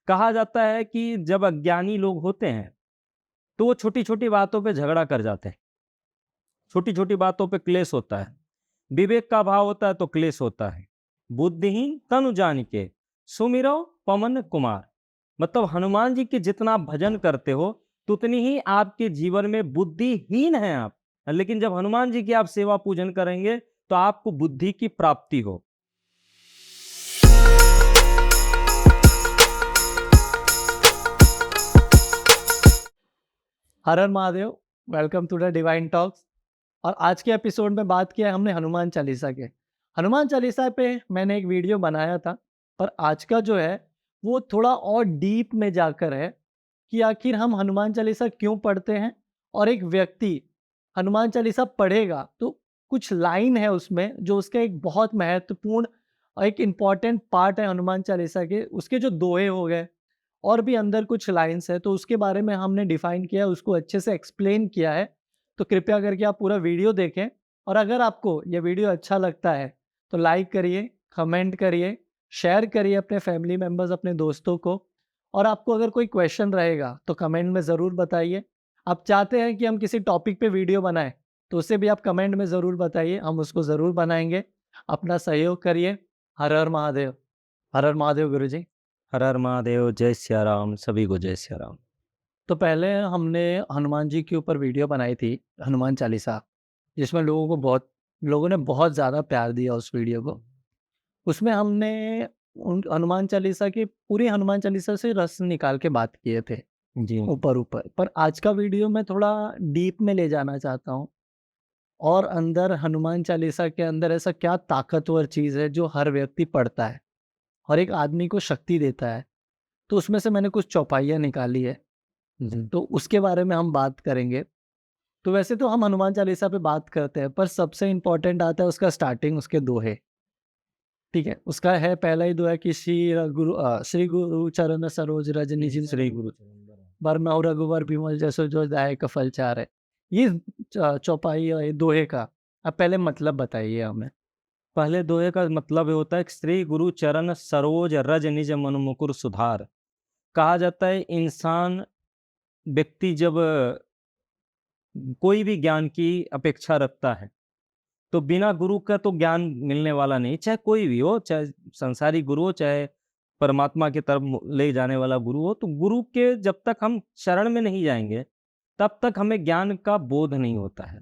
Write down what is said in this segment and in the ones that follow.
कहा जाता है कि जब अज्ञानी लोग होते हैं तो वो छोटी छोटी बातों पे झगड़ा कर जाते हैं। छोटी छोटी बातों पे क्लेश होता है। विवेक का अभाव होता है तो क्लेश होता है। बुद्धिहीन तनु जानिके सुमिरो पवन कुमार। मतलब हनुमान जी के जितना आप भजन करते हो तो उतनी ही आपके जीवन में बुद्धिहीन है आप। लेकिन जब हनुमान जी की आप सेवा पूजन करेंगे तो आपको बुद्धि की प्राप्ति हो। Har Har Mahadev. Welcome to the divine talks. और आज के एपिसोड में बात किया है हमने हनुमान चालीसा के। हनुमान चालीसा पे मैंने एक वीडियो बनाया था, पर आज का जो है वो थोड़ा और डीप में जाकर है कि आखिर हम हनुमान चालीसा क्यों पढ़ते हैं। और एक व्यक्ति हनुमान चालीसा पढ़ेगा तो कुछ लाइन है उसमें जो उसका एक बहुत महत्वपूर्ण और एक इम्पॉर्टेंट पार्ट है हनुमान चालीसा के। उसके जो दोहे हो गए और भी अंदर कुछ लाइन्स है, तो उसके बारे में हमने डिफाइन किया, उसको अच्छे से एक्सप्लेन किया है। तो कृपया करके आप पूरा वीडियो देखें। और अगर आपको ये वीडियो अच्छा लगता है तो लाइक करिए, कमेंट करिए, शेयर करिए अपने फैमिली मेम्बर्स, अपने दोस्तों को। और आपको अगर कोई क्वेश्चन रहेगा तो कमेंट में ज़रूर बताइए। आप चाहते हैं कि हम किसी टॉपिक पे वीडियो बनाएं तो उसे भी आप कमेंट में ज़रूर बताइए, हम उसको ज़रूर बनाएंगे। अपना सहयोग करिए। हर हर महादेव। हर हर महादेव गुरु जी। हर हर महादेव, जय सिया राम, सभी को जय सिया राम। तो पहले हमने हनुमान जी के ऊपर वीडियो बनाई थी, हनुमान चालीसा, जिसमें लोगों ने बहुत ज़्यादा प्यार दिया उस वीडियो को। उसमें हमने उन हनुमान चालीसा की पूरी हनुमान चालीसा से रस निकाल के बात किए थे, जी ऊपर-ऊपर। पर आज का वीडियो मैं थोड़ा डीप में ले जाना चाहता हूँ और अंदर हनुमान चालीसा के अंदर ऐसा क्या ताकतवर चीज़ है जो हर व्यक्ति पढ़ता है और एक आदमी को शक्ति देता है। तो उसमें से मैंने कुछ चौपाइयाँ निकाली है, जी तो उसके बारे में हम बात करेंगे। तो वैसे तो हम हनुमान चालीसा पे बात करते हैं, पर सबसे इम्पोर्टेंट आता है उसका स्टार्टिंग, उसके दोहे। ठीक है, उसका है पहला ही दोहा कि श्री गुरु चरण सरोज रज निज श्री गुरु बरनउँ रघुवर बिमल जसु जो दायक फल चारे। ये चौपाई और ये दोहे का आप पहले मतलब बताइए हमें। पहले दोहे का मतलब ये होता है कि श्री गुरु चरण सरोज रज निज मनु मुकुर सुधार। कहा जाता है इंसान व्यक्ति जब कोई भी ज्ञान की अपेक्षा रखता है तो बिना गुरु का तो ज्ञान मिलने वाला नहीं, चाहे कोई भी हो, चाहे संसारी गुरु हो, चाहे परमात्मा की तरफ ले जाने वाला गुरु हो। तो गुरु के जब तक हम शरण में नहीं जाएंगे तब तक हमें ज्ञान का बोध नहीं होता है।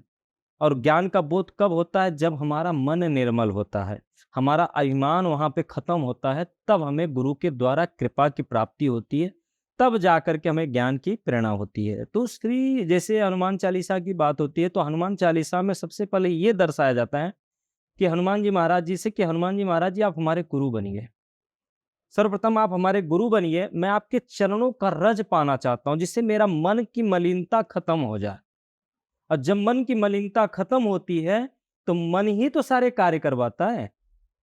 और ज्ञान का बोध कब होता है? जब हमारा मन निर्मल होता है, हमारा अभिमान वहां पे खत्म होता है, तब हमें गुरु के द्वारा कृपा की प्राप्ति होती है। तब जाकर के हमें ज्ञान की प्रेरणा होती है। तो श्री जैसे हनुमान चालीसा की बात होती है तो हनुमान चालीसा में सबसे पहले ये दर्शाया जाता है कि हनुमान जी महाराज जी से कि हनुमान जी महाराज जी आप हमारे गुरु बनिए। सर्वप्रथम आप हमारे गुरु बनिए, मैं आपके चरणों का रज पाना चाहता हूं जिससे मेरा मन की मलिनता खत्म हो जाए। और जब मन की मलिनता खत्म होती है तो मन ही तो सारे कार्य करवाता है।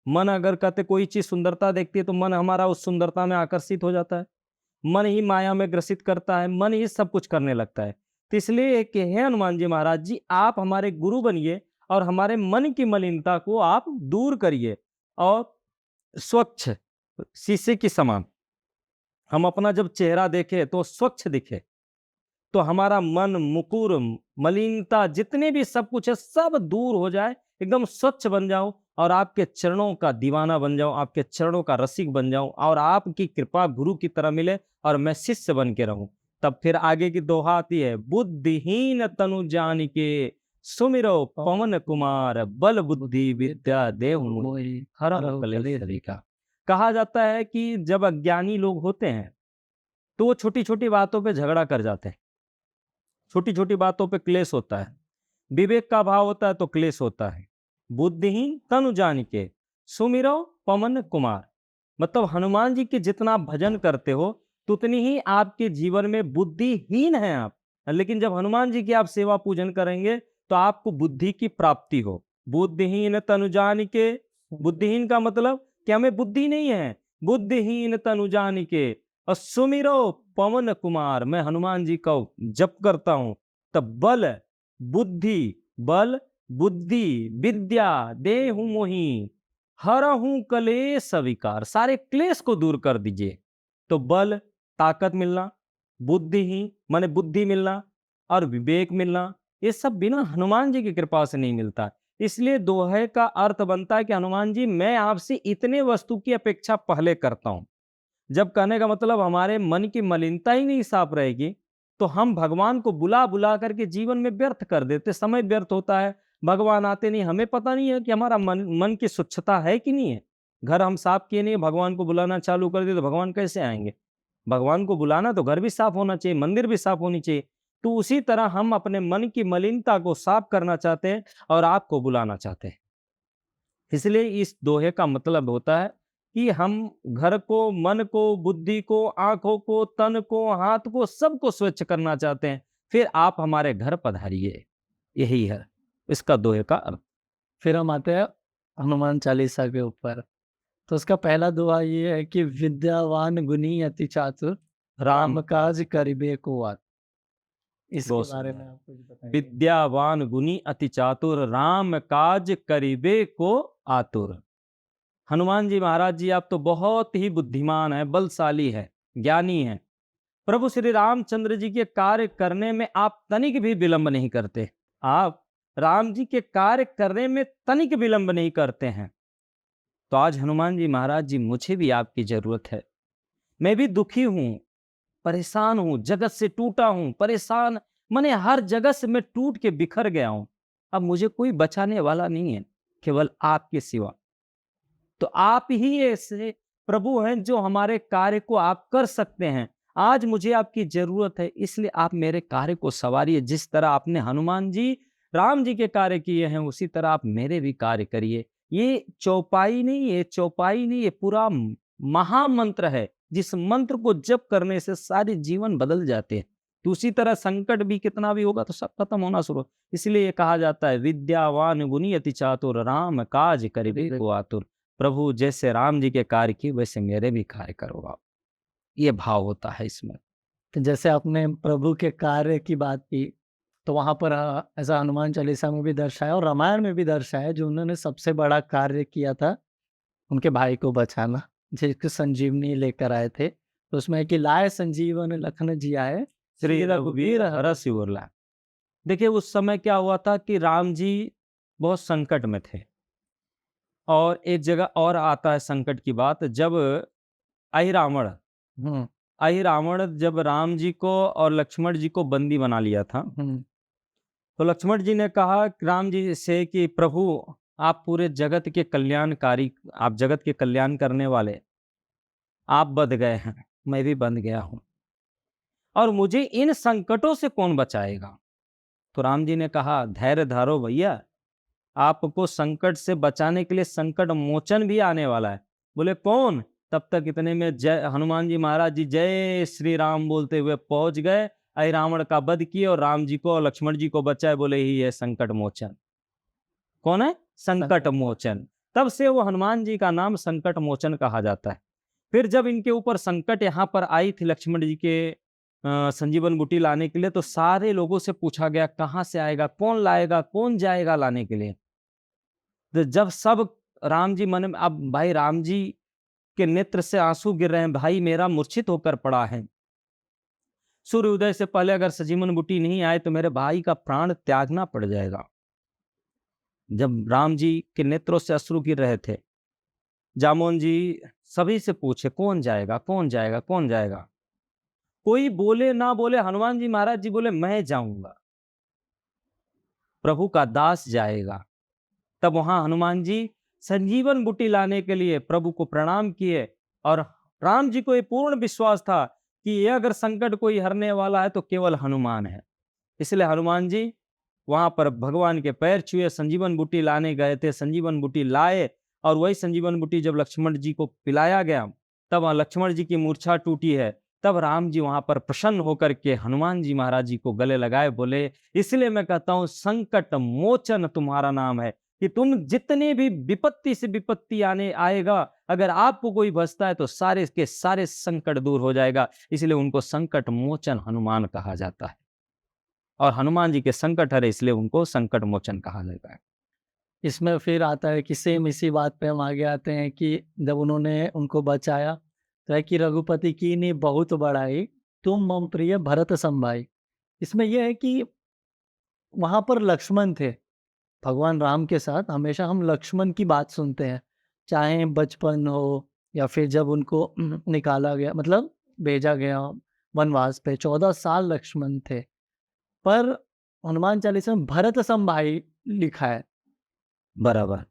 मन अगर कहते कोई चीज सुंदरता देखती है तो मन हमारा उस सुंदरता में आकर्षित हो जाता है। मन ही माया में ग्रसित करता है, मन ही सब कुछ करने लगता है। तो इसलिए कि हे हनुमान जी महाराज जी आप हमारे गुरु बनिए और हमारे मन की मलिनता को आप दूर करिए। और स्वच्छ शीशे की समान हम अपना जब चेहरा देखे तो स्वच्छ दिखे, तो हमारा मन मुकुर मलिनता जितने भी सब कुछ है सब दूर हो जाए, एकदम स्वच्छ बन जाऊं और आपके चरणों का दीवाना बन जाऊं, आपके चरणों का रसिक बन जाऊं और आपकी कृपा गुरु की तरह मिले और मैं शिष्य बन के रहूं। तब फिर आगे की दोहा आती है, बुद्धिहीन तनु जान के सुमिरो पवन कुमार बल बुद्धि विद्या देहु मोहि हरहु कलेश विकार। कहा जाता है कि जब अज्ञानी लोग होते हैं तो वो छोटी छोटी बातों पे झगड़ा कर जाते हैं। छोटी छोटी बातों पे क्लेश होता है। विवेक का अभाव होता है तो क्लेश होता है। बुद्धिहीन तनु जानिके सुमिरो पवन कुमार। मतलब हनुमान जी के जितना आप भजन करते हो तो उतनी ही आपके जीवन में बुद्धिहीन है आप। लेकिन जब हनुमान जी की आप सेवा पूजन करेंगे तो आपको बुद्धि की प्राप्ति हो। बुद्धिहीन तनु जानिके, बुद्धिहीन का मतलब कि हमें बुद्धि नहीं है। बुद्धिहीन तनु जानिके और सुमिरो पवन कुमार, मैं हनुमान जी का जप करता हूं तब बुद्धि बल बुद्धि विद्या देहु मोहि हरहु कलेश विकार, सारे क्लेश को दूर कर दीजिए। तो बल ताकत मिलना, माने बुद्धि मिलना और विवेक मिलना, ये सब बिना हनुमान जी की कृपा से नहीं मिलता। इसलिए दोहे का अर्थ बनता है कि हनुमान जी मैं आपसे इतने वस्तु की अपेक्षा पहले करता हूँ। जब कहने का मतलब हमारे मन की मलिनता ही नहीं साफ रहेगी, तो हम भगवान को बुला बुला करके जीवन में व्यर्थ कर देते, समय व्यर्थ होता है। भगवान आते नहीं, हमें पता नहीं है कि हमारा मन मन की स्वच्छता है कि नहीं है। घर हम साफ किए नहीं, भगवान को बुलाना चालू कर दिए तो भगवान कैसे आएंगे? भगवान को बुलाना तो घर भी साफ होना चाहिए, मंदिर भी साफ होनी चाहिए। तो उसी तरह हम अपने मन की मलिनता को साफ करना चाहते हैं और आपको बुलाना चाहते हैं। इसलिए इस दोहे का मतलब होता है कि हम घर को, मन को, बुद्धि को, आंखों को, तन को, हाथ को, सबको स्वच्छ करना चाहते हैं। फिर आप हमारे घर पधारिए। यही है इसका दोहे का अर्थ। फिर हम आते हैं हनुमान चालीसा के ऊपर। तो उसका पहला दोहा ये है कि विद्यावान गुणी अति चातुर, राम राम काज करिबे को आत। इसके बहुत बारे सुंदर। में आप कुछ बताइए। विद्यावान गुणी अति चातुर, राम काज करिबे को आतुर। हनुमान जी महाराज जी आप तो बहुत ही बुद्धिमान है, बलशाली है, ज्ञानी है। प्रभु श्री रामचंद्र जी के कार्य करने में आप तनिक भी विलंब नहीं करते। आप राम जी के कार्य करने में तनिक विलंब नहीं करते हैं। तो आज हनुमान जी महाराज जी मुझे भी आपकी जरूरत है। मैं भी दुखी हूं, परेशान हूं, जगत से टूटा हूं, परेशान, मैंने हर जगत से मैं टूट के बिखर गया हूं। अब मुझे कोई बचाने वाला नहीं है, केवल आपके सिवा। तो आप ही ऐसे प्रभु हैं जो हमारे कार्य को आप कर सकते हैं। आज मुझे आपकी जरूरत है, इसलिए आप मेरे कार्य को सवारिए। जिस तरह आपने हनुमान जी राम जी के कार्य किए हैं, उसी तरह आप मेरे भी कार्य करिए। ये चौपाई नहीं, ये चौपाई नहीं, ये पूरा महामंत्र है, जिस मंत्र को जप करने से सारे जीवन बदल जाते हैं। तो उसी तरह संकट भी कितना भी होगा तो सब खत्म होना शुरू। इसलिए ये कहा जाता है विद्यावान गुणी अति चातुर, राम काज करिबे को आतुर। प्रभु जैसे राम जी के कार्य किए वैसे मेरे भी कार्य करो आप। ये भाव होता है इसमें। तो जैसे आपने प्रभु के कार्य की बात की, तो वहाँ पर ऐसा हनुमान चालीसा में भी दर्शाया और रामायण में भी दर्शाया, जो उन्होंने सबसे बड़ा कार्य किया था उनके भाई को बचाना, जिसको संजीवनी लेकर आए थे। तो उसमें है कि लाए संजीवन लखन जियाए, श्री रघुवीर हरष उर लाए। देखिए उस समय क्या हुआ था कि राम जी बहुत संकट में थे। और एक जगह और आता है संकट की बात, जब अहिरावण हम्म अहिरावण जब राम जी को और लक्ष्मण जी को बंदी बना लिया था, हम्म तो लक्ष्मण जी ने कहा राम जी से कि प्रभु आप पूरे जगत के कल्याणकारी, आप जगत के कल्याण करने वाले, आप बंध गए हैं, मैं भी बंध गया हूं, और मुझे इन संकटों से कौन बचाएगा? तो राम जी ने कहा धैर्य धारो भैया, आपको संकट से बचाने के लिए संकट मोचन भी आने वाला है। बोले कौन? तब तक इतने में जय हनुमान जी महाराज जी जय श्री राम बोलते हुए पहुंच गए, रावण का वध किए और राम जी को और लक्ष्मण जी को बचाए। बोले ही है संकट मोचन। कौन है? संकट मोचन। तब से वो हनुमान जी का नाम संकट मोचन कहा जाता है। फिर जब इनके ऊपर संकट यहाँ पर आई थी लक्ष्मण जी के संजीवन बूटी लाने के लिए, तो सारे लोगों से पूछा गया कहाँ से आएगा, कौन लाएगा, कौन जाएगा लाने के लिए। तो जब सब राम जी मन में, अब भाई राम जी के नेत्र से आंसू गिर रहे हैं, भाई मेरा मूर्छित होकर पड़ा है, सूर्य उदय से पहले अगर संजीवन बूटी नहीं आए तो मेरे भाई का प्राण त्यागना पड़ जाएगा। जब राम जी के नेत्रों से अश्रु गिर रहे थे, जामोन जी सभी से पूछे कौन जाएगा, कौन जाएगा, कौन जाएगा। कोई बोले ना बोले, हनुमान जी महाराज जी बोले मैं जाऊंगा, प्रभु का दास जाएगा। तब वहां हनुमान जी संजीवन बूटी लाने के लिए प्रभु को प्रणाम किए, और राम जी को ये पूर्ण विश्वास था कि ये अगर संकट कोई हरने वाला है तो केवल हनुमान है। इसलिए हनुमान जी वहां पर भगवान के पैर छुए, संजीवन बूटी लाने गए थे, संजीवन बूटी लाए, और वही संजीवन बूटी जब लक्ष्मण जी को पिलाया गया, तब लक्ष्मण जी की मूर्छा टूटी है। तब राम जी वहां पर प्रसन्न होकर के हनुमान जी महाराज जी को गले लगाए, बोले इसलिए मैं कहता हूं संकट मोचन तुम्हारा नाम है, कि तुम जितने भी विपत्ति से विपत्ति आने आएगा, अगर आपको कोई बचता है तो सारे के सारे संकट दूर हो जाएगा। इसलिए उनको संकट मोचन हनुमान कहा जाता है, और हनुमान जी के संकट हरे इसलिए उनको संकट मोचन कहा जाता है। इसमें फिर आता है कि सेम इसी बात पे हम आगे आते हैं कि जब उन्होंने उनको बचाया, तय की रघुपति कीन्ही बहुत बड़ाई, तुम मम प्रिय भरत सम भाई। इसमें यह है कि वहाँ पर लक्ष्मण थे, भगवान राम के साथ हमेशा हम लक्ष्मण की बात सुनते हैं, चाहे बचपन हो या फिर जब उनको निकाला गया, मतलब भेजा गया वनवास पे, 14 साल लक्ष्मण थे। पर हनुमान चालीसा में भरत सम भाई लिखा है, बराबर।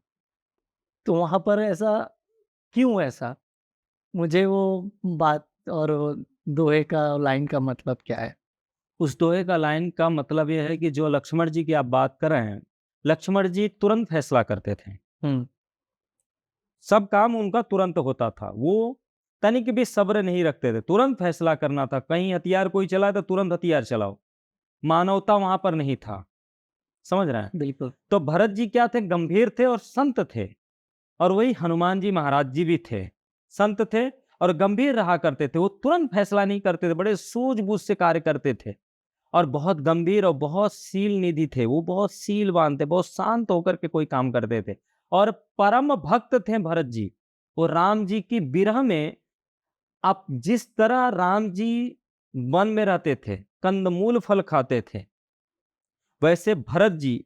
तो वहाँ पर ऐसा क्यों ऐसा? मुझे वो बात और वो दोहे का लाइन का मतलब क्या है? उस दोहे का लाइन का मतलब यह है कि जो लक्ष्मण जी की आप बात कर रहे हैं, लक्ष्मण जी तुरंत फैसला करते थे। हुँ, सब काम उनका तुरंत होता था। वो तनिक भी सब्र नहीं रखते थे, तुरंत फैसला करना था। कहीं हथियार कोई चलाए तो तुरंत हथियार चलाओ। मानवता वहां पर नहीं था। समझ रहे हैं? बिल्कुल। तो भरत जी क्या थे? गंभीर थे और संत थे। और वही हनुमान जी महाराज जी भी थे, संत थे और गंभीर रहा करते थे। वो तुरंत फैसला नहीं करते थे, बड़े सूझबूझ से कार्य करते थे और बहुत गंभीर और बहुत शील निधि थे। वो बहुत शीलवान थे, बहुत शांत होकर के कोई काम करते थे और परम भक्त थे भरत जी। वो राम जी की विरह में, आप जिस तरह राम जी वन में रहते थे, कंदमूल फल खाते थे, वैसे भरत जी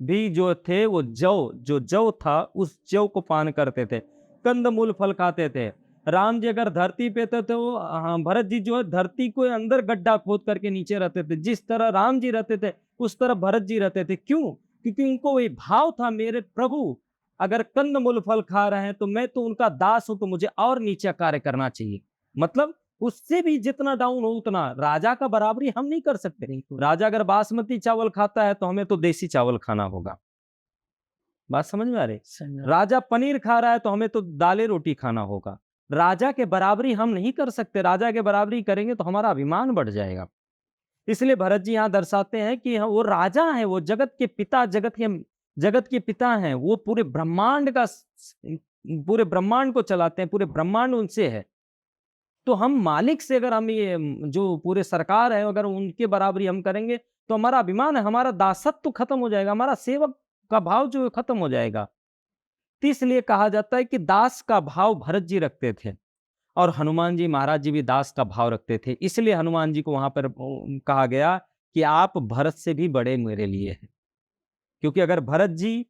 भी जो थे वो जौ था उस जौ को पान करते थे, कंदमूल फल खाते थे। राम जी अगर धरती पे थे तो भरत जी जो है धरती को अंदर गड्ढा खोद करके नीचे रहते थे। जिस तरह राम जी रहते थे उस तरह भरत जी रहते थे। क्यों? क्योंकि उनको वही भाव था, मेरे प्रभु अगर कंदमूल फल खा रहे हैं तो मैं तो उनका दास हूं, तो मुझे और नीचा कार्य करना चाहिए। मतलब उससे भी जितना डाउन हो उतना, राजा का बराबरी हम नहीं कर सकते। राजा अगर बासमती चावल खाता है तो हमें तो देसी चावल खाना होगा। बात समझ में आ रही? समझा। राजा पनीर खा रहा है तो हमें तो दालें रोटी खाना होगा। राजा के बराबरी हम नहीं कर सकते। राजा के बराबरी करेंगे तो हमारा अभिमान बढ़ जाएगा। इसलिए भरत जी यहाँ दर्शाते हैं कि वो राजा है, वो जगत के पिता, जगत के पिता हैं। वो पूरे ब्रह्मांड को चलाते हैं, पूरे ब्रह्मांड उनसे है। तो हम मालिक से, अगर हम ये जो पूरे सरकार है अगर उनके बराबरी हम करेंगे तो हमारा अभिमान है, हमारा दासत्व तो खत्म हो जाएगा, हमारा सेवक का भाव जो है खत्म हो जाएगा। तो इसलिए कहा जाता है कि दास का भाव भरत जी रखते थे और हनुमान जी महाराज जी भी दास का भाव रखते थे। इसलिए हनुमान जी को वहां पर कहा गया कि आप भरत से भी बड़े मेरे लिए हैं। क्योंकि अगर भरत जी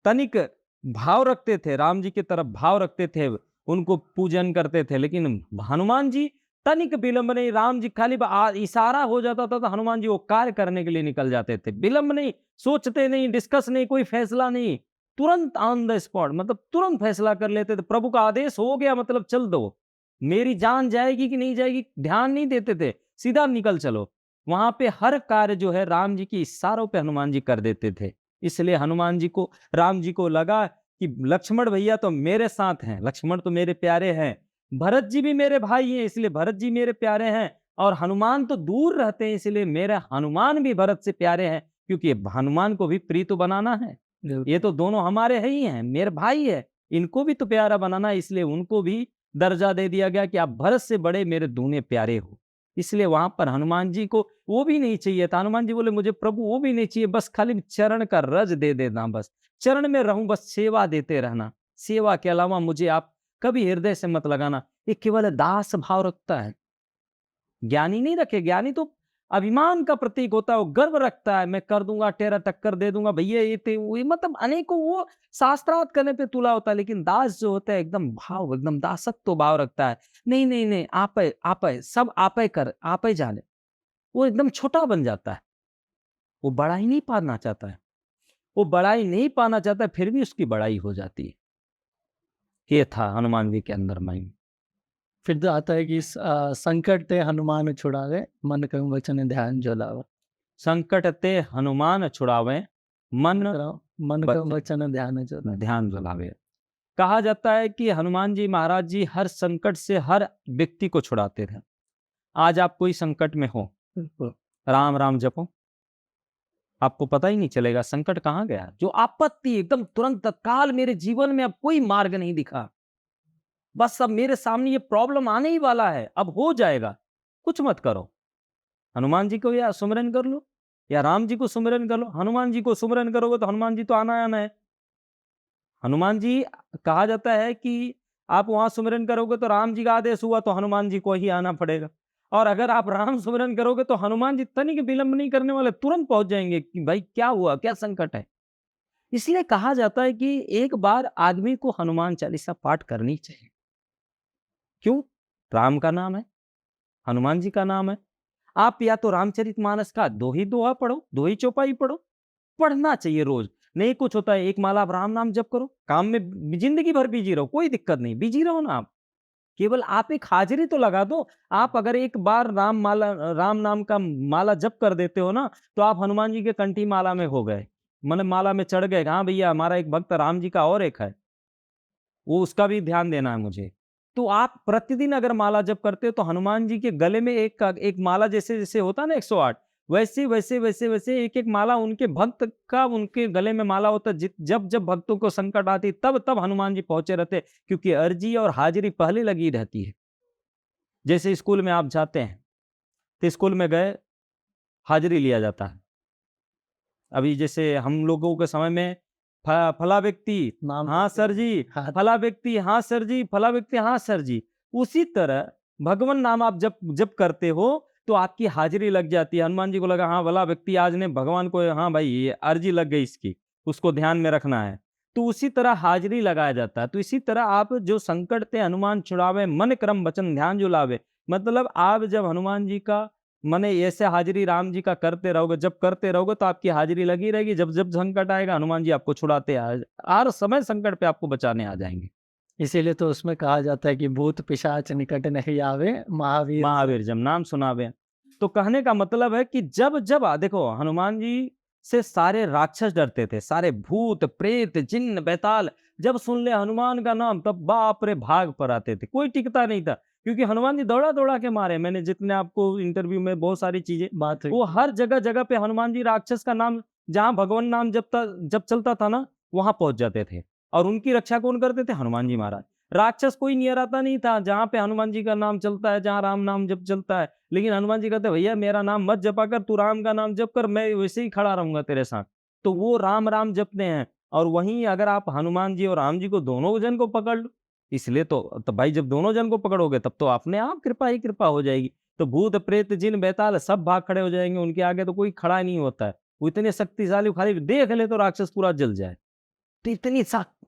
तनिक भाव रखते थे, राम जी की तरफ भाव रखते थे, उनको पूजन करते थे, लेकिन हनुमान जी तनिक विलंब नहीं, राम जी खाली इशारा हो जाता था तो हनुमान जी वो कार्य करने के लिए निकल जाते थे। विलंब नहीं, सोचते नहीं, डिस्कस नहीं, कोई फैसला नहीं, तुरंत ऑन द स्पॉट, मतलब तुरंत फैसला कर लेते थे। प्रभु का आदेश हो गया मतलब चल दो, मेरी जान जाएगी कि नहीं जाएगी ध्यान नहीं देते थे, सीधा निकल चलो। वहां पे हर कार्य जो है राम जी की इशारों पे हनुमान जी कर देते थे। इसलिए हनुमान जी को, राम जी को लगा कि लक्ष्मण भैया तो मेरे साथ हैं, लक्ष्मण तो मेरे प्यारे हैं, भरत जी भी मेरे भाई हैं, इसलिए भरत जी मेरे प्यारे हैं, और हनुमान तो दूर रहते हैं इसलिए मेरे हनुमान भी भरत से प्यारे हैं, क्योंकि हनुमान को भी प्रिय तो बनाना है। ये तो दोनों हमारे ही हैं, मेरे भाई है, इनको भी तो प्यारा बनाना है, इसलिए उनको भी दर्जा दे दिया गया कि आप भरत से बड़े मेरे दूने प्यारे हो। इसलिए वहां पर हनुमान जी को वो भी नहीं चाहिए था। हनुमान जी बोले मुझे प्रभु वो भी नहीं चाहिए, बस खाली चरण का रज दे देना, बस चरण में रहूं, बस सेवा देते रहना, सेवा के अलावा मुझे आप कभी हृदय से मत लगाना। ये केवल दास भाव रखता है, ज्ञानी नहीं रखे। ज्ञानी तो अभिमान का प्रतीक होता है, वो गर्व रखता है, मैं कर दूंगा, टेरा टक्कर दे दूंगा भैया, ये मतलब अनेकों वो शास्त्रार्थ करने पे तुला होता है। लेकिन दास जो होता है एकदम भाव, एकदम दासत्व भाव रखता है। नहीं नहीं नहीं, आप है सब आप कर, आप ही जाने। वो एकदम छोटा बन जाता है, वो बड़ाई नहीं पाना चाहता है, वो बड़ाई नहीं पाना चाहता है, फिर भी उसकी बड़ाई हो जाती है। ये था हनुमान जी के अंदर माइंड। फिर तो आता है कि संकट ते हनुमान छुड़ावे, मन कहूँ वचन ध्यान जो लावे। संकट ते हनुमान छुड़ावे, मन मन कहूँ बच वचन ध्यान जो लावे। ध्यान जलावे। कहा जाता है कि हनुमान जी महाराज जी हर संकट से हर व्यक्ति को छुड़ाते थे। आज आप कोई संकट में हो, बिल्कुल। राम राम जपो, आपको पता ही नहीं चलेगा संकट कहाँ गया। जो आपत्ति एकदम तुरंत तत्काल, मेरे जीवन में अब कोई मार्ग नहीं दिखा, बस अब मेरे सामने ये प्रॉब्लम आने ही वाला है, अब हो जाएगा, कुछ मत करो, हनुमान जी को या सुमिरन कर लो या राम जी को सुमिरन कर लो। हनुमान जी को सुमिरन करोगे तो हनुमान जी तो आना आना है। हनुमान जी, कहा जाता है कि आप वहां सुमिरन करोगे तो राम जी का आदेश हुआ तो हनुमान जी को ही आना पड़ेगा। और अगर आप राम सुमिरन करोगे तो हनुमान जी तनिक विलंब नहीं करने वाले, तुरंत पहुंच जाएंगे कि भाई क्या हुआ, क्या संकट है। इसलिए कहा जाता है कि एक बार आदमी को हनुमान चालीसा पाठ करनी चाहिए। क्यों? राम का नाम है, हनुमान जी का नाम है। आप या तो रामचरितमानस का दो ही दोहा पढ़ो, दो ही चौपाई पढ़ो, पढ़ना चाहिए रोज। नहीं कुछ होता है, एक माला आप राम नाम जप करो, काम में जिंदगी भर बिजी रहो, कोई दिक्कत नहीं, बिजी रहो ना आप। केवल आप एक हाजिरी तो लगा दो। आप अगर एक बार राम नाम का माला जप कर देते हो ना, तो आप हनुमान जी के कंठी माला में हो गए, मतलब माला में चढ़ गए। हाँ भैया, हमारा एक भक्त राम जी का और एक है, वो उसका भी ध्यान देना है मुझे। तो आप प्रतिदिन अगर माला जप करते हो तो हनुमान जी के गले में एक एक माला जैसे जैसे होता है ना 108, वैसे वैसे वैसे वैसे एक एक माला उनके भक्त का उनके गले में माला होता है। जब जब भक्तों को संकट आती तब तब हनुमान जी पहुंचे रहते, क्योंकि अर्जी और हाजिरी पहले लगी रहती है। जैसे स्कूल में आप जाते हैं तो स्कूल में गए, हाजिरी लिया जाता है। अभी जैसे हम लोगों के समय में फला व्यक्ति, नाम हाँ लेते सर हैं। जी, हाँ, फला व्यक्ति, हाँ सर जी, फला व्यक्ति, हाँ सर जी। उसी तरह भगवान नाम आप जब जब करते हो तो आपकी हाजिरी लग जाती है। हनुमान जी को लगा हाँ भला व्यक्ति आज ने भगवान को, हाँ भाई ये अर्जी लग गई इसकी, उसको ध्यान में रखना है। तो उसी तरह हाजिरी लगाया जाता है। तो इसी तरह आप जो संकट ते हनुमान छुड़ावे, मन क्रम वचन ध्यान जो लावे, मतलब आप जब हनुमान जी का माने ऐसे हाजिरी राम जी का करते रहोगे, जब करते रहोगे तो आपकी हाजिरी लगी रहेगी। जब जब संकट आएगा हनुमान जी आपको छुड़ाते हर समय संकट पे आपको बचाने आ जाएंगे। इसीलिए तो उसमें कहा जाता है कि भूत पिशाच निकट नहीं आवे, महावीर जब। महावीर जब नाम सुनावे। तो कहने का मतलब है कि जब जब देखो हनुमान जी से सारे राक्षस डरते थे, सारे भूत प्रेत जिन्न बैताल जब सुन ले हनुमान का नाम तब बाप रे भाग पर आते थे, कोई टिकता नहीं था। क्योंकि हनुमान जी दौड़ा दौड़ा के मारे, मैंने जितने आपको इंटरव्यू में बहुत सारी चीजें, बात हुई वो थी। हर जगह जगह पे हनुमान जी राक्षस का नाम, जहां भगवान नाम जब चलता था ना, वहां पहुंच जाते थे। और उनकी रक्षा कौन करते थे? हनुमान जी महाराज। राक्षस कोई नियर आता नहीं था जहां पे हनुमान जी का नाम चलता है, जहां राम नाम जब चलता है। लेकिन हनुमान जी कहते भैया मेरा नाम मत जपा कर, तू राम का नाम जप कर, मैं वैसे ही खड़ा रहूंगा तेरे साथ। तो वो राम राम जपते हैं। और वहीं अगर आप हनुमान जी और राम जी को दोनों जन को पकड़ लो, इसलिए तो भाई जब दोनों जन को पकड़ोगे तब तो अपने आप कृपा ही कृपा हो जाएगी। तो भूत प्रेत जिन बैताल सब भाग खड़े हो जाएंगे, उनके आगे तो कोई खड़ा नहीं होता है। वो इतने शक्तिशाली, खाली देख ले तो राक्षस पूरा जल जाए। तो इतनी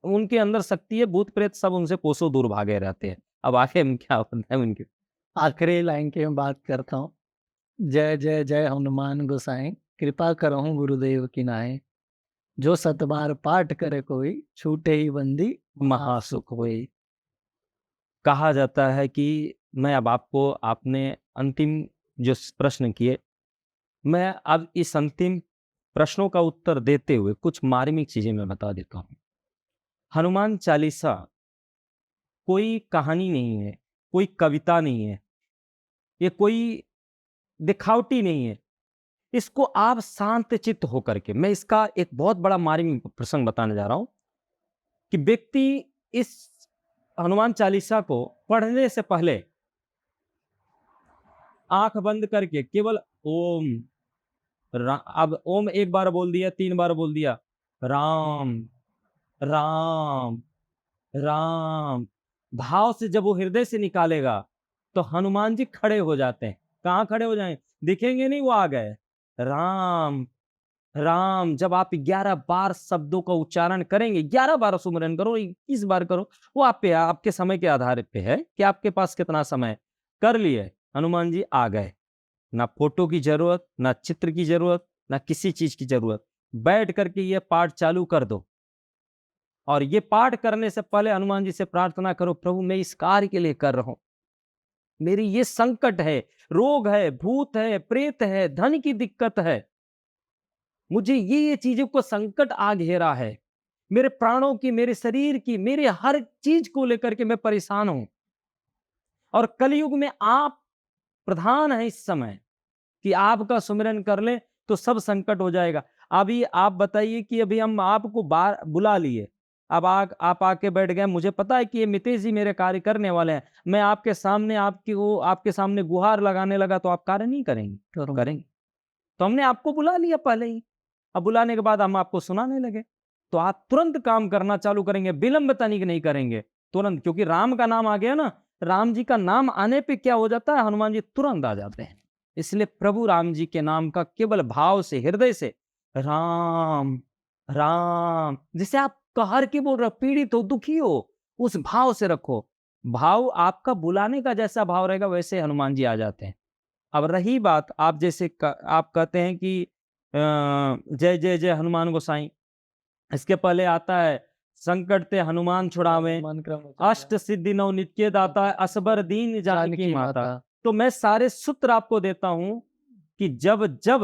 उनके अंदर शक्ति है, भूत प्रेत सब उनसे कोसों दूर भागे रहते हैं। अब आगे हम क्या होता है उनके। आखिरी लाइन की मैं बात करता हूँ। जय जय जय हनुमान गोसाई, कृपा करहु गुरुदेव की नाई। जो सतबार पाठ करे कोई, छूटे ही बंदी महासुख हुई। कहा जाता है कि मैं अब आपको, आपने अंतिम जो प्रश्न किए, मैं अब इस अंतिम प्रश्नों का उत्तर देते हुए कुछ मार्मिक चीजें मैं बता देता हूँ। हनुमान चालीसा कोई कहानी नहीं है, कोई कविता नहीं है, ये कोई दिखावटी नहीं है। इसको आप शांत चित्त होकर के, मैं इसका एक बहुत बड़ा मार्मिक प्रसंग बताने जा रहा हूं कि व्यक्ति इस हनुमान चालीसा को पढ़ने से पहले आंख बंद करके केवल ओम अब ओम एक बार बोल दिया, 3 बार बोल दिया, राम राम राम, भाव से जब वो हृदय से निकालेगा तो हनुमान जी खड़े हो जाते हैं। कहाँ खड़े हो जाएं? दिखेंगे नहीं, वो आ गए। राम राम, जब आप 11 बार शब्दों का उच्चारण करेंगे, 11 बार सुमिरन करो, 21 बार करो, वो आप पे आपके समय के आधार पे है कि आपके पास कितना समय। कर लिए, हनुमान जी आ गए। ना फोटो की जरूरत, ना चित्र की जरूरत, ना किसी चीज की जरूरत। बैठ करके ये पाठ चालू कर दो। और ये पाठ करने से पहले हनुमान जी से प्रार्थना करो, प्रभु मैं इस कार्य के लिए कर रहा हूं, मेरी ये संकट है, रोग है, भूत है, प्रेत है, धन की दिक्कत है, मुझे ये चीजों को संकट आ घेरा है, मेरे प्राणों की, मेरे शरीर की, मेरे हर चीज को लेकर के मैं परेशान हूं। और कलयुग में आप प्रधान है इस समय कि आपका सुमिरन कर ले तो सब संकट हो जाएगा। अभी आप बताइए कि अभी हम आपको बार बुला लिए, अब आप आके बैठ गए, मुझे पता है कि ये मितेश जी मेरे कार्य करने वाले हैं, मैं आपके सामने आपके सामने गुहार लगाने लगा तो आप कार्य नहीं करेंगे? करेंगे। तो हमने आपको बुला लिया पहले ही, अब बुलाने के बाद हम आपको सुनाने लगे तो आप तुरंत काम करना चालू करेंगे, विलंब तनिक नहीं करेंगे। तुरंत, क्योंकि राम का नाम आ गया ना, राम जी का नाम आने पे क्या हो जाता है, हनुमान जी तुरंत आ जाते हैं। इसलिए प्रभु राम जी के नाम का केवल भाव से, हृदय से, राम राम, जिसे आप कहार के बोल रहे हो, पीड़ित हो, दुखी हो, उस भाव से रखो। भाव आपका बुलाने का जैसा भाव रहेगा वैसे हनुमान जी आ जाते हैं। अब रही बात, आप जैसे आप कहते हैं कि जय जय जय हनुमान गोसाई, इसके पहले आता है संकट ते हनुमान छुड़ावे, हनुमान क्रम अष्ट सिद्धि नौ नित्य दाता, असबर दीन जानकी जानकी माता। माता। तो मैं सारे सूत्र आपको देता हूं कि जब जब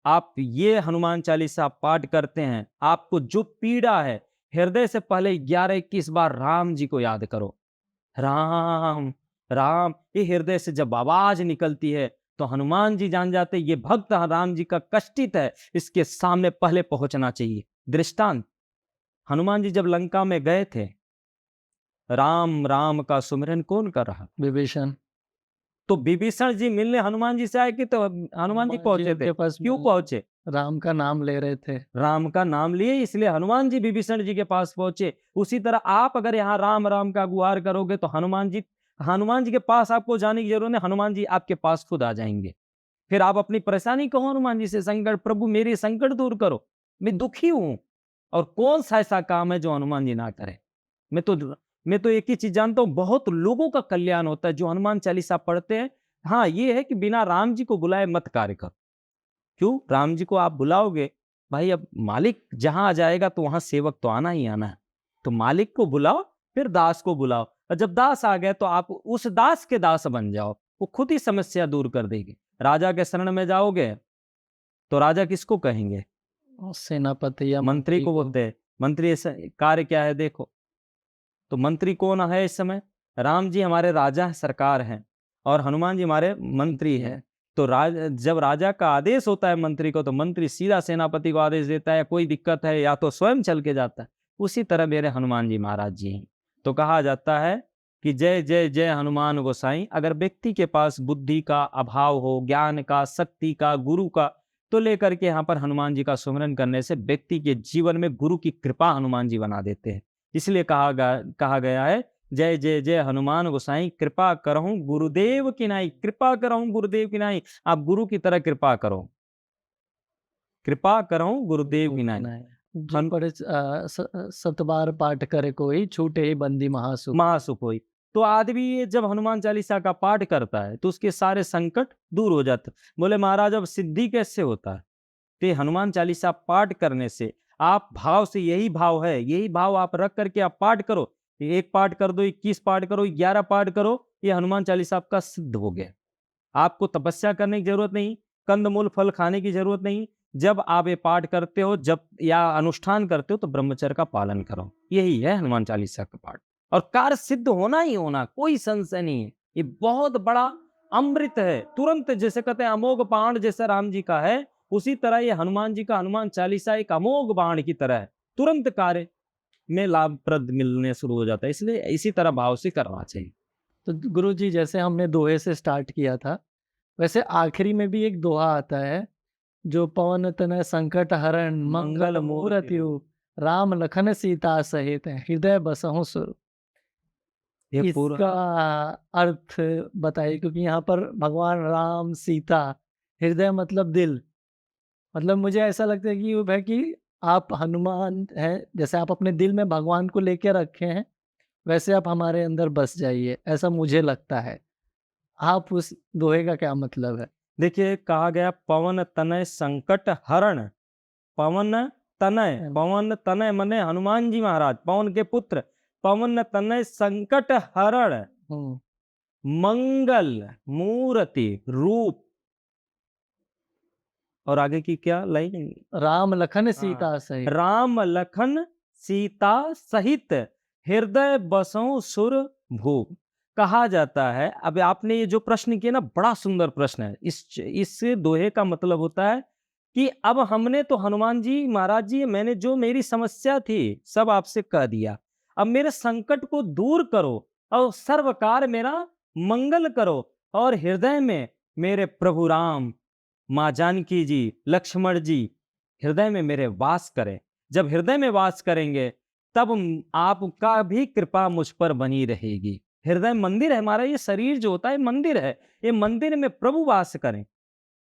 आप ये हनुमान चालीसा पाठ करते हैं, आपको जो पीड़ा है, हृदय से पहले 11-21 बार राम जी को याद करो। राम राम, ये हृदय से जब आवाज निकलती है तो हनुमान जी जान जाते ये भक्त राम जी का कष्टित है, इसके सामने पहले पहुंचना चाहिए। दृष्टांत, हनुमान जी जब लंका में गए थे, राम राम का सुमिरन कौन कर रहा? विभीषण। तो विभीषण जी मिलने हनुमान जी से आए कि तो हनुमान जी पहुंचे थे? उनके पास क्यों मिलने पहुंचे? राम का नाम ले रहे थे। राम का नाम लिए, इसलिए हनुमान जी विभीषण जी के पास पहुंचे। उसी तरह आप अगर यहाँ राम राम का गुहार करोगे तो हनुमान जी के पास आपको जाने की जरूरत नहीं, हनुमान जी आपके पास खुद आ जाएंगे। फिर आप अपनी परेशानी कहो हनुमान जी से, संकट, प्रभु मेरे संकट दूर करो, मैं दुखी हूं। और कौन सा ऐसा काम है जो हनुमान जी ना करे? मैं तो मैं तो एक ही चीज जानता हूं, बहुत लोगों का कल्याण होता है जो हनुमान चालीसा पढ़ते हैं। हाँ, ये है कि बिना राम जी को बुलाए मत कार्य करो। क्यों? राम जी को आप बुलाओगे, भाई अब मालिक जहां आ जाएगा तो वहां सेवक तो आना ही आना है। तो मालिक को बुलाओ, फिर दास को बुलाओ, और जब दास आ गए तो आप उस दास के दास बन जाओ, वो खुद ही समस्या दूर कर देगी। राजा के शरण में जाओगे तो राजा किसको कहेंगे? और सेनापति या मंत्री मंत्री को को। बोलते हैं। मंत्री ऐसा कार्य क्या है देखो, तो मंत्री कौन है इस समय? राम जी हमारे राजा हैं, सरकार हैं, और हनुमान जी हमारे मंत्री हैं। तो जब राजा का आदेश होता है मंत्री को, तो मंत्री सीधा सेनापति को आदेश देता है, कोई दिक्कत है या तो स्वयं चल के जाता है। उसी तरह मेरे हनुमान जी महाराज जी हैं। तो कहा जाता है कि जय जय जय हनुमान गोसाई। अगर व्यक्ति के पास बुद्धि का अभाव हो, ज्ञान का, शक्ति का, गुरु का, तो लेकर के यहाँ पर हनुमान जी का सुमिरन करने से व्यक्ति के जीवन में गुरु की कृपा हनुमान जी बना देते हैं। इसलिए कहा गया है, जय जय जय हनुमान गोसाई, कृपा करहूं गुरुदेव की नाई, कृपा करहूं गुरुदेव की नाई। आप गुरु की तरह कृपा करो, कृपा करहूं गुरुदेव की नाई। जो पढ़े सत बार पाठ करे कोई, छूटे ही बंदी महासुख। महासुख होई। तो आदमी ये जब हनुमान चालीसा का पाठ करता है तो उसके सारे संकट दूर हो जाते। बोले महाराज अब सिद्धि कैसे होता है? तो हनुमान चालीसा पाठ करने से, आप भाव से, यही भाव है, यही भाव आप रख करके आप पाठ करो। एक पाठ कर दो, 21 पाठ करो, 11 पाठ करो, ये हनुमान चालीसा आपका सिद्ध हो गया। आपको तपस्या करने की जरूरत नहीं, कंदमूल फल खाने की जरूरत नहीं। जब आप ये पाठ करते हो, जब या अनुष्ठान करते हो, तो ब्रह्मचर्य का पालन करो। यही है हनुमान चालीसा का पाठ, और कार्य सिद्ध होना ही होना, कोई संशय नहीं है। ये बहुत बड़ा अमृत है, तुरंत, जैसे कहते हैं अमोघ बाण जैसा राम जी का है, उसी तरह ये हनुमान जी का हनुमान चालीसा एक अमोघ बाण की तरह है, तुरंत कार्य में लाभप्रद मिलने शुरू हो जाता है। इसलिए इसी तरह भाव से करना चाहिए। तो गुरु जी, जैसे हमने दोहे से स्टार्ट किया था, वैसे आखिरी में भी एक दोहा आता है, जो पवन तनय संकट हरण मंगल मूर्ति रूप, राम लखन सीता सहित हृदय बसहु सुर। ये पूरा इसका अर्थ बताइए, क्योंकि यहाँ पर भगवान राम, सीता, हृदय मतलब दिल, मतलब मुझे ऐसा लगता है कि वो है कि आप हनुमान हैं, जैसे आप अपने दिल में भगवान को लेके रखे हैं, वैसे आप हमारे अंदर बस जाइए, ऐसा मुझे लगता है। आप उस दोहे का क्या मतलब है? देखिए, कहा गया पवन तनय संकट हरण। पवन तनय मने हनुमान जी महाराज, पवन के पुत्र, पवन तनय संकट हरण मंगल मूर्ति रूप। और आगे की क्या लाइन? राम लखन सीता सहित। राम लखन सीता सहित हृदय बसों सुर भूप। कहा जाता है, अब आपने ये जो प्रश्न किया ना, बड़ा सुंदर प्रश्न है। इस दोहे का मतलब होता है कि अब हमने तो हनुमान जी महाराज जी, मैंने जो मेरी समस्या थी सब आपसे कह दिया, अब मेरे संकट को दूर करो और सर्वकार मेरा मंगल करो, और हृदय में मेरे प्रभु राम, माँ जानकी जी, लक्ष्मण जी हृदय में मेरे वास करें। जब हृदय में वास करेंगे तब आपका भी कृपा मुझ पर बनी रहेगी। हृदय मंदिर है हमारा, ये शरीर जो होता है मंदिर है, ये मंदिर में प्रभु वास करें।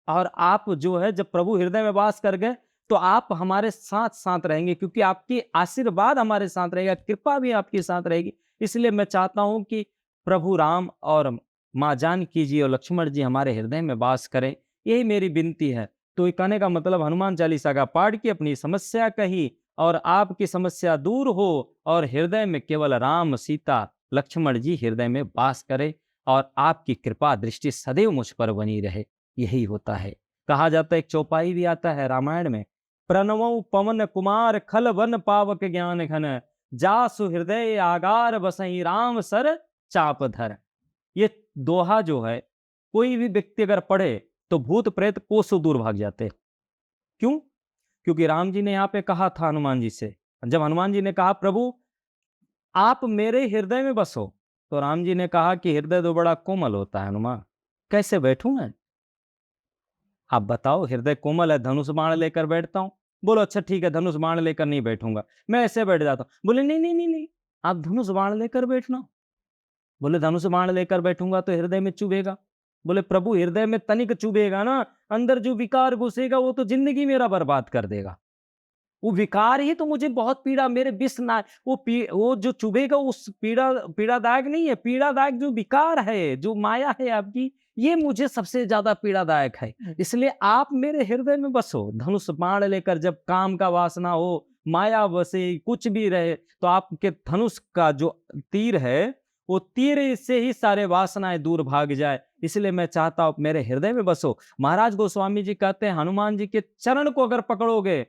और आप जो है जब प्रभु हृदय में वास कर गए तो आप हमारे साथ साथ रहेंगे, क्योंकि आपकी आशीर्वाद हमारे साथ रहेगा, कृपा भी आपके साथ रहेगी। इसलिए मैं चाहता हूं कि प्रभु राम और माँ जानकी जी और लक्ष्मण जी हमारे हृदय में वास करें, यही मेरी विनती है। तो ये कहने का मतलब हनुमान चालीसा का पाठ की अपनी समस्या कही और आपकी समस्या दूर हो और हृदय में केवल राम सीता लक्ष्मण जी हृदय में वास करे और आपकी कृपा दृष्टि सदैव मुझ पर बनी रहे, यही होता है। कहा जाता है, एक चौपाई भी आता है रामायण में, प्रणवौ पवन कुमार खल वन पावक ज्ञान घन, जासु हृदय आगार बसई राम सर चाप धर। ये दोहा जो है कोई भी व्यक्ति अगर पढ़े तो भूत प्रेत कोसों दूर भाग जाते हैं। क्यों? क्योंकि राम जी ने यहाँ पे कहा था हनुमान जी से, जब हनुमान जी ने कहा प्रभु आप मेरे हृदय में बसो, तो राम जी ने कहा कि हृदय तो बड़ा कोमल होता है हनुमान, कैसे बैठूं मैं? आप बताओ, हृदय कोमल है, धनुष बाण लेकर बैठता हूं। बोलो अच्छा ठीक है, धनुष बाण लेकर नहीं बैठूंगा, मैं ऐसे बैठ जाता हूं। बोले नहीं नहीं नहीं नहीं, आप धनुष बाण लेकर बैठना। बोले धनुष बाण लेकर बैठूंगा तो हृदय में चुभेगा। बोले प्रभु हृदय में तनिक चुभेगा ना, अंदर जो विकार घुसेगा वो तो जिंदगी मेरा बर्बाद कर देगा। वो विकार ही तो मुझे बहुत पीड़ा, मेरे विष ना, वो जो चुभेगा उस पीड़ादायक नहीं है, पीड़ादायक जो विकार है, जो माया है आपकी, ये मुझे सबसे ज्यादा पीड़ादायक है। इसलिए आप मेरे हृदय में बसो, धनुष बाण लेकर जब काम का वासना हो, माया बसे, कुछ भी रहे, तो आपके धनुष का जो तीर है वो तीर से ही सारे वासनाएं दूर भाग जाए। इसलिए मैं चाहता हूं मेरे हृदय में बसो। महाराज गोस्वामी जी कहते हैं हनुमान जी के चरण को अगर पकड़ोगे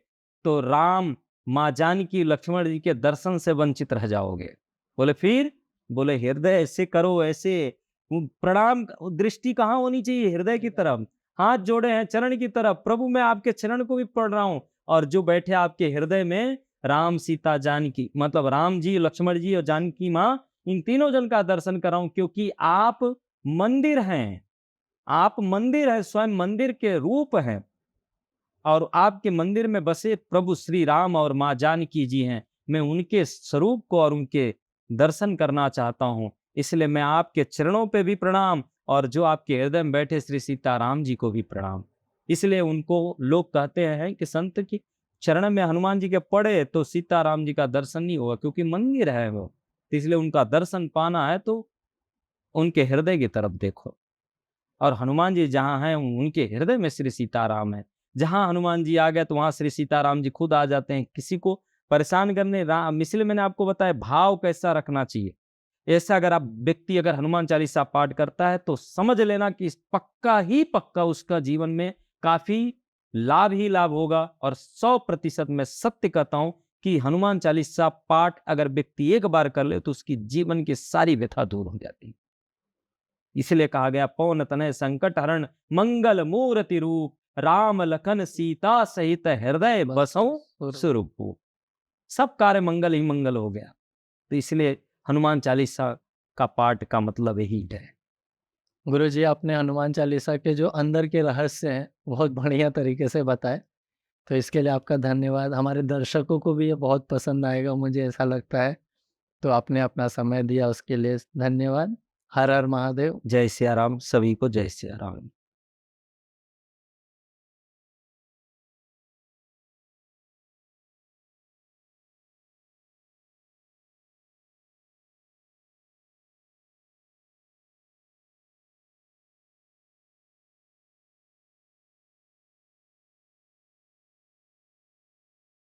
तो राम, माँ जानकी, लक्ष्मण जी के दर्शन से वंचित रह जाओगे। बोले फिर? बोले हृदय ऐसे करो, ऐसे प्रणाम, दृष्टि कहाँ होनी चाहिए? हृदय की तरफ, हाथ जोड़े हैं चरण की तरफ, प्रभु मैं आपके चरण को भी पढ़ रहा हूं और जो बैठे आपके हृदय में राम सीता जानकी, मतलब राम जी, लक्ष्मण जी और जानकी माँ, इन तीनों जन का दर्शन कर रहा हूं, क्योंकि आप मंदिर हैं, आप मंदिर है, स्वयं मंदिर के रूप हैं और आपके मंदिर में बसे प्रभु श्री राम और माँ जानकी जी हैं। मैं उनके स्वरूप को और उनके दर्शन करना चाहता हूँ, इसलिए मैं आपके चरणों पे भी प्रणाम और जो आपके हृदय में बैठे श्री सीताराम जी को भी प्रणाम। इसलिए उनको लोग कहते हैं कि संत की चरण में हनुमान जी के पड़े तो सीताराम जी का दर्शन नहीं होगा, क्योंकि मंदिर है वो। तो इसलिए उनका दर्शन पाना है तो उनके हृदय की तरफ देखो, और हनुमान जी जहाँ हैं उनके हृदय में श्री सीताराम है। जहाँ हनुमान जी आ गए तो वहां श्री सीताराम जी खुद आ जाते हैं। किसी को परेशान करने राम, इसलिए मैंने आपको बताया भाव कैसा रखना चाहिए। ऐसा अगर आप व्यक्ति अगर हनुमान चालीसा पाठ करता है तो समझ लेना कि पक्का ही पक्का उसका जीवन में काफी लाभ ही लाभ होगा। और 100% मैं सत्य कहता हूं कि हनुमान चालीसा पाठ अगर व्यक्ति एक बार कर ले तो उसकी जीवन की सारी व्यथा दूर हो जाती है। इसलिए कहा गया पवन तनय संकट हरण मंगल मूर्ति रूप, राम लखन सीता सहित हृदय बसौ सुरभूप। सब कार्य मंगल ही मंगल हो गया। तो इसलिए हनुमान चालीसा का पाठ का मतलब यही है। गुरु जी, आपने हनुमान चालीसा के जो अंदर के रहस्य हैं बहुत बढ़िया तरीके से बताए, तो इसके लिए आपका धन्यवाद। हमारे दर्शकों को भी ये बहुत पसंद आएगा, मुझे ऐसा लगता है। तो आपने अपना समय दिया उसके लिए धन्यवाद। हर हर महादेव। जय सिया राम, सभी को जय सिया राम।